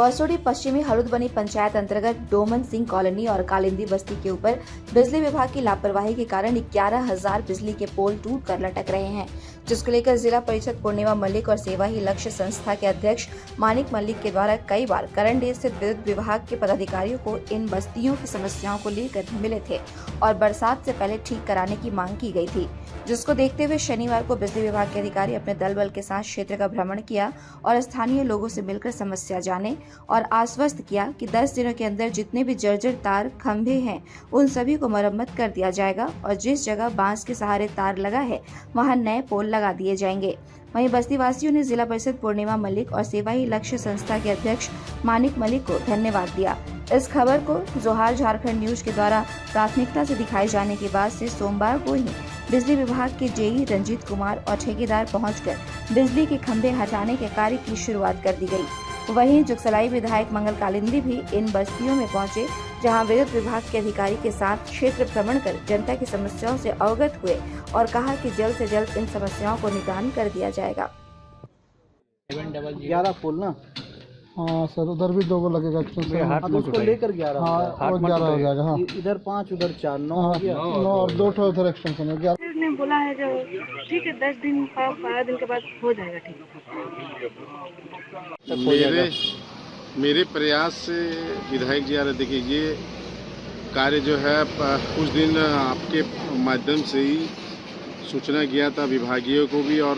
परसोड़ी पश्चिमी हलुदबनी पंचायत अंतर्गत डोमन सिंह कॉलोनी और कालिंदी बस्ती के ऊपर बिजली विभाग की लापरवाही के कारण 11,000 बिजली के पोल टूट कर लटक रहे हैं, जिसको लेकर जिला परिषद पूर्णिमा मल्लिक और सेवा ही लक्ष्य संस्था के अध्यक्ष मानिक मल्लिक के द्वारा कई बार करंडी स्थित विद्युत विभाग के पदाधिकारियों को इन बस्तियों की समस्याओं को लेकर मिले थे और बरसात से पहले ठीक कराने की मांग की गई थी, जिसको देखते हुए शनिवार को बिजली विभाग के अधिकारी अपने दल बल के साथ क्षेत्र का भ्रमण किया और स्थानीय लोगों से मिलकर समस्या जाने और आश्वस्त किया कि 10 दिनों के अंदर जितने भी जर्जर तार खंभे हैं उन सभी को मरम्मत कर दिया जाएगा और जिस जगह बांस के सहारे तार लगा है वहां नए पोल लगा दिए जाएंगे। वहीं बस्ती वासियों ने जिला परिषद पूर्णिमा मल्लिक और सेवा ही लक्ष्य संस्था के अध्यक्ष मानिक मल्लिक को धन्यवाद दिया। इस खबर को जोहार झारखंड न्यूज के द्वारा प्राथमिकता से दिखाए जाने के बाद से सोमवार को ही बिजली विभाग के जेई रंजीत कुमार और ठेकेदार पहुंचकर बिजली के खंभे हटाने के कार्य की शुरुआत कर दी गई। वहीं जुगसलाई विधायक मंगल कालिंदी भी इन बस्तियों में पहुंचे, जहां विद्युत विभाग के अधिकारी के साथ क्षेत्र भ्रमण कर जनता की समस्याओं से अवगत हुए और कहा कि जल्द से जल्द इन समस्याओं को निदान कर दिया जाएगा। 11 पोल ना? हाँ सर, उधर भी 2 लगेगा उसको लेकर 11। हाँ, और 11 हो जाएगा। हाँ, इधर 5 उधर 4 9 हो गया। 9 और 2 ठो उधर एक्सटेंशन है। 11 ने बोला है जो ठीक है 10 दिन 12 दिन के बाद हो जाएगा ठीक। मेरे प्रयास से विधायक जी आ रहे, देखिए ये कार्य जो है कुछ दिन आपके माध्यम से ही सूचना गया था विभागीय को भी और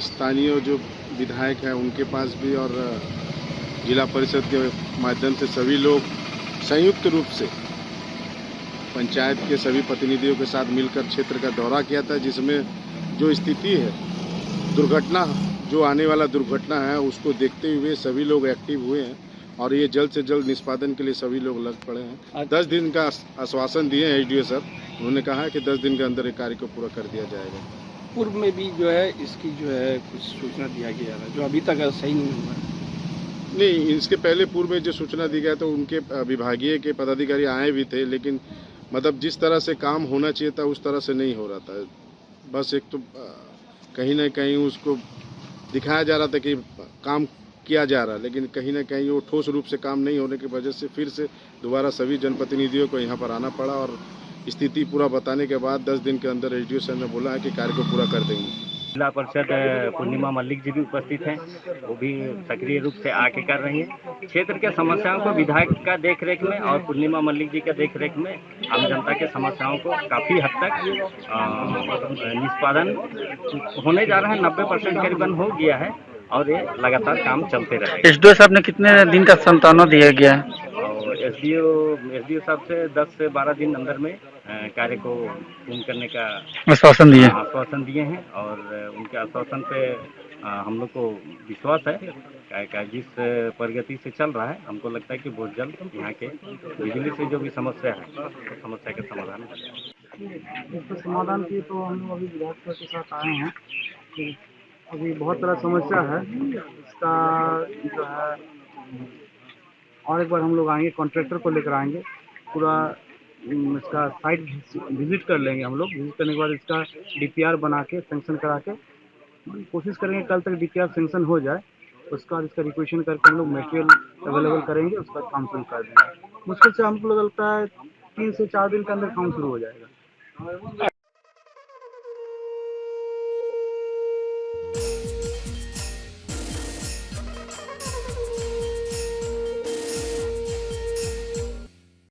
स्थानीय जो विधायक हैं उनके पास भी और जिला परिषद के माध्यम से सभी लोग संयुक्त रूप से पंचायत के सभी प्रतिनिधियों के साथ मिलकर क्षेत्र का दौरा किया था, जिसमें जो स्थिति है दुर्घटना जो आने वाला दुर्घटना है उसको देखते हुए सभी लोग एक्टिव हुए हैं और ये जल्द से जल्द निष्पादन के लिए सभी लोग लग पड़े हैं। 10 दिन का आश्वासन दिए हैं एसडीओ सर, उन्होंने कहा है कि 10 दिन के अंदर ये कार्य को पूरा कर दिया जाएगा। पूर्व में भी जो है इसकी जो है कुछ सूचना दिया गया है जो अभी तक सही नहीं हुआ। नहीं, इसके पहले पूर्व में जो सूचना दी गया तो उनके विभागीय के पदाधिकारी आए भी थे, लेकिन मतलब जिस तरह से काम होना चाहिए था उस तरह से नहीं हो रहा था। बस एक तो कहीं ना कहीं उसको दिखाया जा रहा था कि काम किया जा रहा है, लेकिन कहीं ना कहीं वो ठोस रूप से काम नहीं होने की वजह से फिर से दोबारा सभी जनप्रतिनिधियों को यहाँ पर आना पड़ा और स्थिति पूरा बताने के बाद 10 दिन के अंदर एसडीओ सर ने बोला है कि कार्य को पूरा कर देंगे। जिला परिषद पूर्णिमा मल्लिक जी भी उपस्थित हैं, वो भी सक्रिय रूप से आके कर रही हैं। क्षेत्र के समस्याओं को विधायक का देखरेख में और पूर्णिमा मल्लिक जी का देखरेख में आम जनता के समस्याओं को काफ़ी हद तक निष्पादन होने जा रहा है। 90% करीबन हो गया है और ये लगातार काम चलते रहेगा। एसडीओ साहब ने कितने दिन का सांत्वना दिया गया है? और एसडीओ साहब से 10 से 12 दिन अंदर में कार्य को पूर्ण करने का आश्वासन दिए हैं और उनके आश्वासन पे हम लोग को विश्वास है। जिस प्रगति से चल रहा है हमको लगता है कि बहुत जल्द यहाँ के बिजली से जो भी समस्या है तो समस्या का समाधान हो जाएगा। इसके समाधान की तो हम लोग अभी विधायक के साथ आए हैं कि अभी बहुत बड़ा समस्या है इसका जो है, और एक बार हम लोग आएंगे, कॉन्ट्रैक्टर को लेकर आएंगे, पूरा इसका साइट विजिट कर लेंगे। हम लोग विजिट करने के बाद इसका डीपीआर बना के सैंक्शन करा के कोशिश करेंगे कल तक डीपीआर सैंक्शन हो जाए। उसका इसका रिक्वेशन करके हम लोग मटेरियल अवेलेबल करेंगे, उसका काम शुरू कर देंगे। मुश्किल से हमको लगता है 3 से 4 दिन के अंदर काम शुरू हो जाएगा।